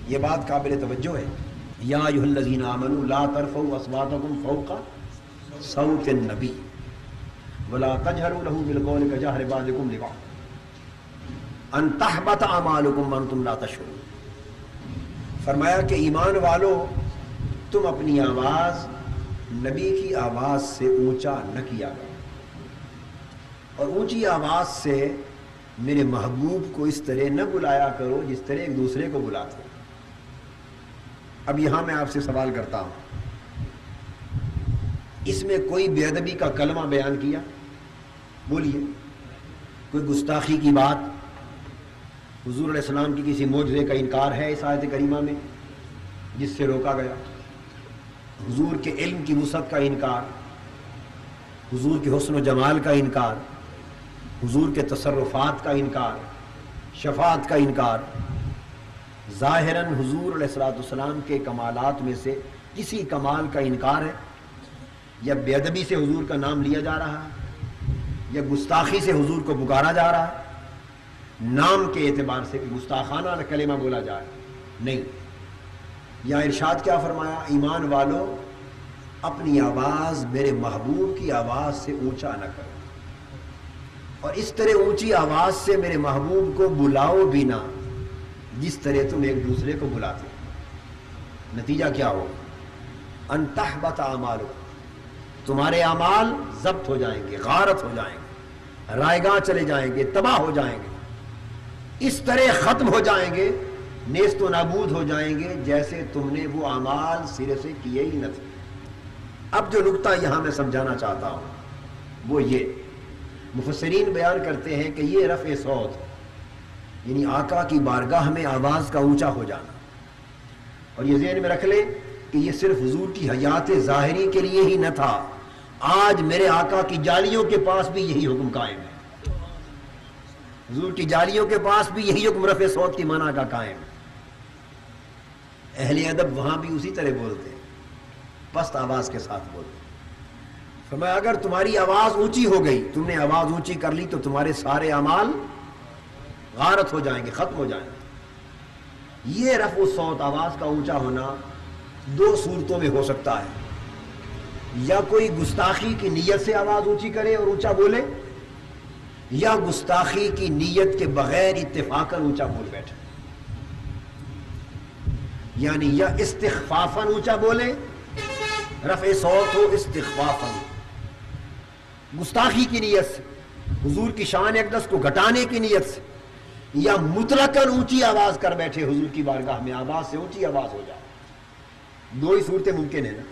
یہ بات قابل توجہ ہے. یا ایھا الذین آمنوا لا ترفعوا اصواتکم فوق صوت النبی ولا تجهروا له بالقول كجهر بعضكم لبعض ان تحبط اعمالکم وانتم لا تشعرون. فرمایا کہ ایمان والو تم اپنی آواز نبی کی آواز سے اونچا نہ کیا کرو اور اونچی آواز سے میرے محبوب کو اس طرح نہ بلایا کرو جس طرح ایک دوسرے کو بلاتے. اب یہاں میں آپ سے سوال کرتا ہوں, اس میں کوئی بے ادبی کا کلمہ بیان کیا؟ بولیے. کوئی گستاخی کی بات, حضور علیہ السلام کی کسی معجزے کا انکار ہے اس آیت کریمہ میں جس سے روکا گیا؟ حضور کے علم کی وسعت کا انکار, حضور کے حسن و جمال کا انکار, حضور کے تصرفات کا انکار, شفاعت کا انکار. ظاہراً حضور علیہ السلام کے کمالات میں سے کسی کمال کا انکار ہے, یا بے ادبی سے حضور کا نام لیا جا رہا ہے, یا گستاخی سے حضور کو پکارا جا رہا ہے نام کے اعتبار سے کہ گستاخانہ کلمہ بولا جائے؟ نہیں. یا ارشاد کیا فرمایا؟ ایمان والو اپنی آواز میرے محبوب کی آواز سے اونچا نہ کرو, اور اس طرح اونچی آواز سے میرے محبوب کو بلاؤ بھی نہ جس طرح تم ایک دوسرے کو بلاتے. نتیجہ کیا ہو؟ ان تحبط اعمالکم, تمہارے اعمال ضبط ہو جائیں گے, غارت ہو جائیں گے, رائیگاں چلے جائیں گے, تباہ ہو جائیں گے, اس طرح ختم ہو جائیں گے, نیست و نابود ہو جائیں گے جیسے تم نے وہ اعمال سرے سے کیے ہی نہ تھے. اب جو نقطہ یہاں میں سمجھانا چاہتا ہوں وہ یہ, مفسرین بیان کرتے ہیں کہ یہ رفع صوت یعنی آقا کی بارگاہ میں آواز کا اونچا ہو جانا. اور یہ ذہن میں رکھ لیں کہ یہ صرف حضور کی حیات ظاہری کے لیے ہی نہ تھا, آج میرے آقا کی جالیوں کے پاس بھی یہی حکم قائم ہے. حضور کی جالیوں کے پاس بھی یہی حکم رفع صوت کی منع کا قائم ہے. اہل ادب وہاں بھی اسی طرح بولتے ہیں, پست آواز کے ساتھ بولتے ہیں. فرمایا اگر تمہاری آواز اونچی ہو گئی, تم نے آواز اونچی کر لی تو تمہارے سارے اعمال غارت ہو جائیں گے, ختم ہو جائیں گے. یہ رفع الصوت آواز کا اونچا ہونا دو صورتوں میں ہو سکتا ہے, یا کوئی گستاخی کی نیت سے آواز اونچی کرے اور اونچا بولے, یا گستاخی کی نیت کے بغیر اتفاقاً اونچا بول بیٹھے. یعنی یا استخفافاً اونچا بولے, رفع صوت ہو استخفافاً, گستاخی کی نیت سے, حضور کی شان اقدس کو گھٹانے کی نیت سے, یا مطلقاً اونچی آواز کر بیٹھے حضور کی بارگاہ میں, آواز سے اونچی آواز ہو جائے. دو ہی صورتیں ممکن ہیں نا.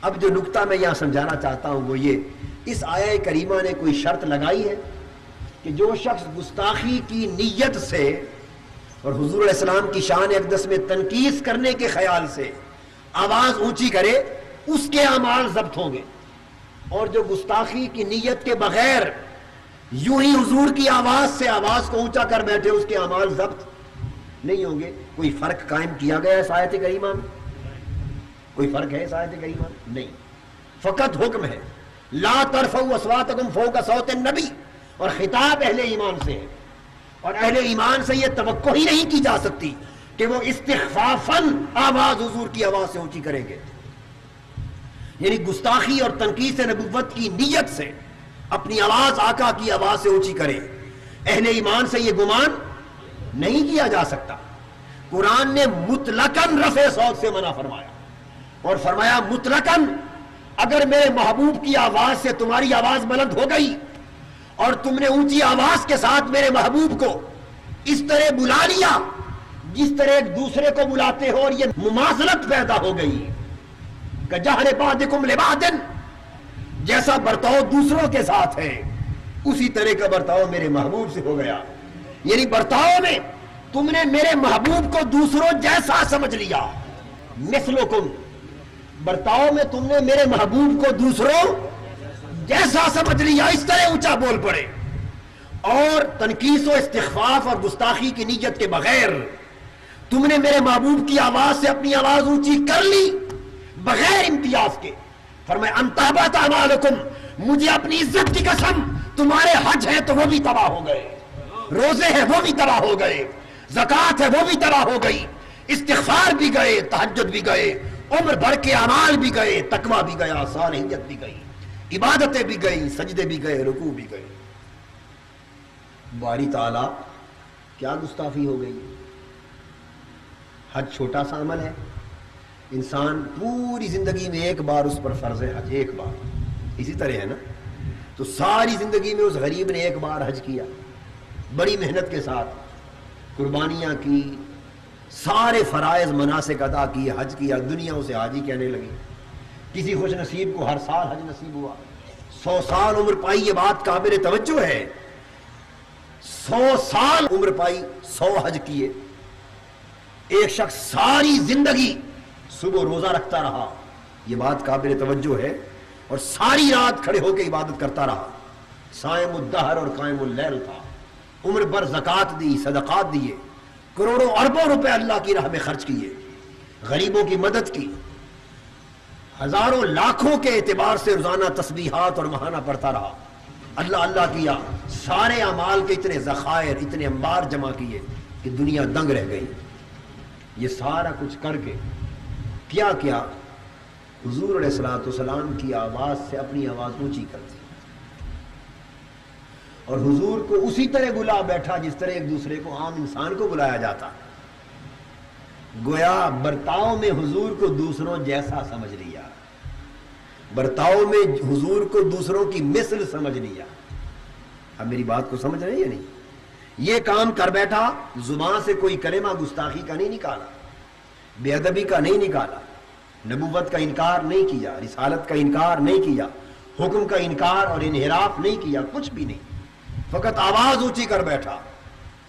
اب جو نقطہ میں یہاں سمجھانا چاہتا ہوں وہ یہ, اس آیہ کریمہ نے کوئی شرط لگائی ہے کہ جو شخص گستاخی کی نیت سے اور حضور علیہ السلام کی شان اقدس میں تنقیص کرنے کے خیال سے آواز اونچی کرے اس کے اعمال ضبط ہوں گے, اور جو گستاخی کی نیت کے بغیر یوں ہی حضور کی آواز سے آواز کو اونچا کر بیٹھے اس کے اعمال ضبط نہیں ہوں گے. کوئی فرق قائم کیا گیا ہے اس آیت کریمہ میں؟ کوئی فرق ہے اس آیت کریمہ میں؟ نہیں. فقط حکم ہے لا ترفعوا اصواتکم فوق صوت النبی, اور خطاب اہل ایمان سے ہے, اور اہل ایمان سے یہ توقع ہی نہیں کی جا سکتی کہ وہ استخفافاً آواز حضور کی آواز سے اونچی کریں گے. یعنی گستاخی اور تنقیص نبوت کی نیت سے اپنی آواز آقا کی آواز سے اونچی کرے, اہل ایمان سے یہ گمان نہیں کیا جا سکتا. قرآن نے مطلقاً رفع صوت سے منع فرمایا, اور فرمایا مطلقاً اگر میرے محبوب کی آواز سے تمہاری آواز بلند ہو گئی اور تم نے اونچی آواز کے ساتھ میرے محبوب کو اس طرح بلا لیا جس طرح ایک دوسرے کو بلاتے ہو, اور یہ مماثلت پیدا ہو گئی کجہر بعضکم لبعض, جیسا برتاؤ دوسروں کے ساتھ ہے اسی طرح کا برتاؤ میرے محبوب سے ہو گیا. یعنی برتاؤ میں تم نے میرے محبوب کو دوسروں جیسا سمجھ لیا, مثلکم, برتاؤ میں تم نے میرے محبوب کو دوسروں جیسا سمجھ لیا, اس طرح اونچا بول پڑے. اور تنقیص و استخفاف اور گستاخی کی نیت کے بغیر تم نے میرے محبوب کی آواز سے اپنی آواز اونچی کر لی بغیر امتیاز کے. فرمایا ان تحبط اعمالکم, مجھے اپنی عزت کی قسم تمہارے حج ہیں تو وہ بھی تباہ ہو گئے, روزے ہیں وہ بھی تباہ ہو گئے, زکوٰۃ ہے وہ بھی تباہ ہو گئی, استغفار بھی گئے، تہجد بھی گئے، عمر بھر کے اعمال بھی گئے، تقوی بھی گیا، صالحیت بھی گئی، عبادتیں بھی گئی، سجدے بھی گئے، رکوع بھی گئے۔ باری تعالیٰ کیا گستاخی ہو گئی؟ حج چھوٹا سا عمل ہے، انسان پوری زندگی میں ایک بار اس پر فرض ہے حج، ایک بار، اسی طرح ہے نا؟ تو ساری زندگی میں اس غریب نے ایک بار حج کیا، بڑی محنت کے ساتھ قربانیاں کی، سارے فرائض مناسک ادا کیے، حج کیا، دنیا اسے حاجی کہنے لگی۔ کسی خوش نصیب کو ہر سال حج نصیب ہوا، 100 سال عمر پائی، یہ بات قابل توجہ ہے، 100 سال عمر پائی، 100 حج کیے۔ ایک شخص ساری زندگی صبح روزہ رکھتا رہا، یہ بات قابل توجہ ہے، اور ساری رات کھڑے ہو کے عبادت کرتا رہا، صائم الدہر اور قائم اللیل تھا، عمر بھر زکوٰۃ دی، صدقات دیے، کروڑوں اربوں روپے اللہ کی راہ میں خرچ کیے، غریبوں کی مدد کی، ہزاروں لاکھوں کے اعتبار سے روزانہ تسبیحات اور ماہانہ پڑھتا رہا، اللہ اللہ کیا، سارے اعمال کے اتنے ذخائر، اتنے انبار جمع کیے کہ دنیا دنگ رہ گئی۔ یہ سارا کچھ کر کے کیا حضور علیہ الصلوۃ والسلام کی آواز سے اپنی آواز اونچی کر دی، اور حضور کو اسی طرح بلا بیٹھا جس طرح ایک دوسرے کو عام انسان کو بلایا جاتا، گویا برتاؤ میں حضور کو دوسروں جیسا سمجھ لیا، برتاؤ میں حضور کو دوسروں کی مثل سمجھ لیا۔ اب میری بات کو سمجھ رہے ہیں یا نہیں؟ یہ کام کر بیٹھا، زبان سے کوئی کلمہ گستاخی کا نہیں نکالا، بے ادبی کا نہیں نکالا، نبوت کا انکار نہیں کیا، رسالت کا انکار نہیں کیا، حکم کا انکار اور انحراف نہیں کیا، کچھ بھی نہیں، فقط آواز اونچی کر بیٹھا۔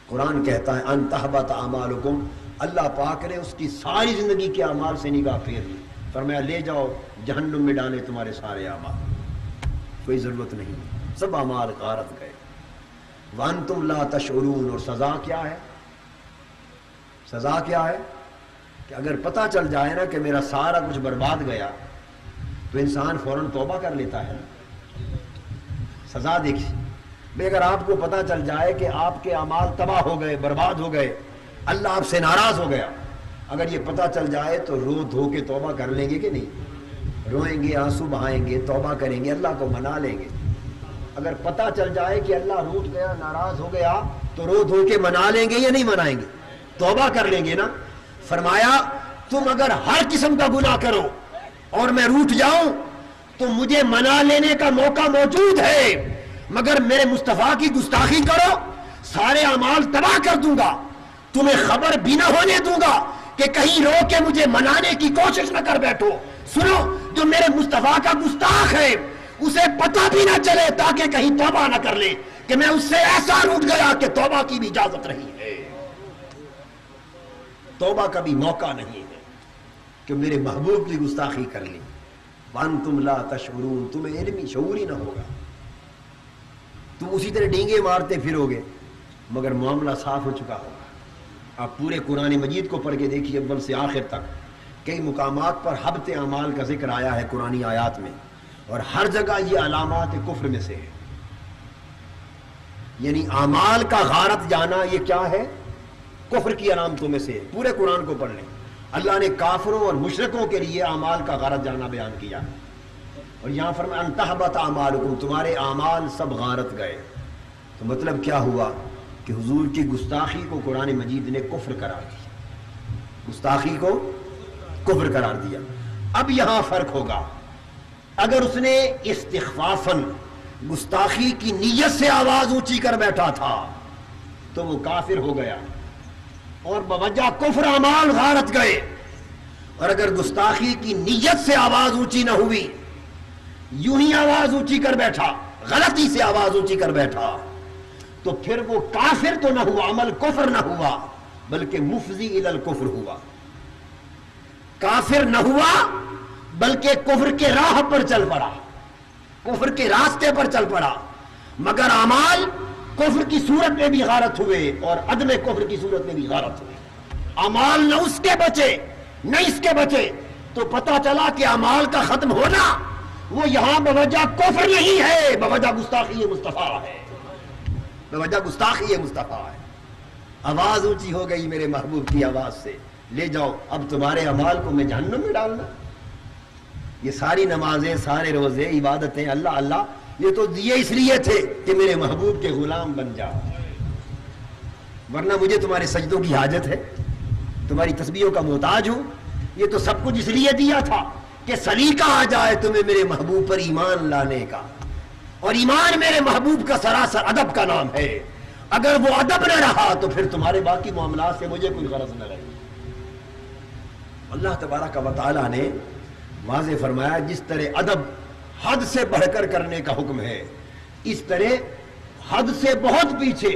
قرآن کہتا ہے ان تحبط اعمالکم، اللہ پاک نے اس کی ساری زندگی کے اعمال سے نگاہ پھیر لی، فرمایا لے جاؤ جہنم میں ڈالے تمہارے سارے اعمال، کوئی ضرورت نہیں، سب اعمال غارت گئے۔ وانتم لا تشعرون، اور سزا کیا ہے؟ سزا کیا ہے؟ کہ اگر پتہ چل جائے نا کہ میرا سارا کچھ برباد گیا تو انسان فوراً توبہ کر لیتا ہے۔ سزا دیکھیے بھئی، اگر آپ کو پتہ چل جائے کہ آپ کے اعمال تباہ ہو گئے، برباد ہو گئے، اللہ آپ سے ناراض ہو گیا، اگر یہ پتہ چل جائے تو رو دھو کے توبہ کر لیں گے کہ نہیں؟ روئیں گے، آنسو بہائیں گے، توبہ کریں گے، اللہ کو منا لیں گے۔ اگر پتہ چل جائے کہ اللہ روٹھ گیا، ناراض ہو گیا، تو رو دھو کے منا لیں گے یا نہیں منائیں گے؟ توبہ کر لیں گے نا۔ فرمایا تم اگر ہر قسم کا گناہ کرو اور میں روٹھ جاؤں تو مجھے منا لینے کا موقع موجود ہے، مگر میرے مصطفیٰ کی گستاخی کرو سارے اعمال تباہ کر دوں گا، تمہیں خبر بھی نہ ہونے دوں گا کہ کہیں رو کے مجھے منانے کی کوشش نہ کر بیٹھو۔ سنو، جو میرے مصطفیٰ کا گستاخ ہے اسے پتہ بھی نہ چلے، تاکہ کہیں توبہ نہ کر لے کہ میں اس سے ایسا روٹ گیا کہ توبہ کی بھی اجازت نہیں ہے، توبہ کا بھی موقع نہیں ہے کہ میرے محبوب کی گستاخی کر لی۔ وانتم لا تشعرون، تمہیں علمی شعور ہی نہ ہوگا، تم اسی طرح ڈینگے مارتے پھرو گے، مگر معاملہ صاف ہو چکا ہوگا۔ آپ پورے قرآن مجید کو پڑھ کے دیکھیے اول سے آخر تک، کئی مقامات پر حبط اعمال کا ذکر آیا ہے قرآنی آیات میں، اور ہر جگہ یہ علامات کفر میں سے ہے، یعنی اعمال کا غارت جانا یہ کیا ہے؟ کفر کی علامتوں میں سے ہے۔ پورے قرآن کو پڑھ لیں، اللہ نے کافروں اور مشرکوں کے لیے اعمال کا غارت جانا بیان کیا، اور یہاں فرمایا ان تحبط اعمالکم، تمہارے اعمال سب غارت گئے۔ تو مطلب کیا ہوا کہ حضور کی گستاخی کو قرآن مجید نے کفر قرار دیا، گستاخی کو کفر قرار دیا۔ اب یہاں فرق ہوگا، اگر اس نے استخفافاً گستاخی کی نیت سے آواز اونچی کر بیٹھا تھا تو وہ کافر ہو گیا اور بوجہ کفر اعمال غارت گئے، اور اگر گستاخی کی نیت سے آواز اونچی نہ ہوئی، یوں ہی آواز اونچی کر بیٹھا، غلطی سے آواز اونچی کر بیٹھا، تو پھر وہ کافر تو نہ ہوا، عمل کفر نہ ہوا، بلکہ مفضی الی الکفر ہوا۔ کافر نہ ہوا بلکہ کفر کے راہ پر چل پڑا، کفر کے راستے پر چل پڑا، مگر اعمال کفر کی صورت میں بھی غارت ہوئے اور عدم کفر کی صورت میں بھی غارت ہوئے۔ اعمال نہ اس کے بچے نہ اس کے بچے، تو پتہ چلا کہ اعمال کا ختم ہونا وہ یہاں بوجہ کفر نہیں ہے، بوجہ گستاخی مصطفیٰ ہے، بوجہ گستاخی مصطفیٰ ہے۔ آواز اونچی ہو گئی میرے محبوب کی آواز سے، لے جاؤ اب تمہارے اعمال کو میں جہنم میں ڈالنا. یہ ساری نمازیں، سارے روزے، عبادتیں، اللہ اللہ، یہ تو دیے اس لیے تھے کہ میرے محبوب کے غلام بن جاؤ، ورنہ مجھے تمہارے سجدوں کی حاجت ہے، تمہاری تسبیحوں کا محتاج ہوں. یہ تو سب کچھ اس لیے دیا تھا کہ سلیقہ آ جائے تمہیں میرے محبوب پر ایمان لانے کا. اور ایمان میرے محبوب کا سراسر ادب کا نام ہے. اگر وہ ادب نہ رہا تو پھر تمہارے باقی معاملات سے مجھے کوئی غرض نہ رہی. اللہ تبارک و تعالیٰ نے واضح فرمایا جس طرح ادب حد سے بڑھ کر کرنے کا حکم ہے، اس طرح حد سے بہت پیچھے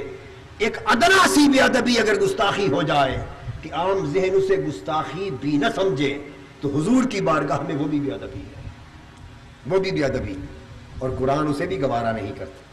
ایک ادنا سی بے ادبی اگر گستاخی ہو جائے کہ عام ذہن اسے گستاخی بھی نہ سمجھے تو حضور کی بارگاہ میں وہ بھی بے ادبی ہے، وہ بھی بے ادبی، اور قرآن اسے بھی گوارا نہیں کرتا.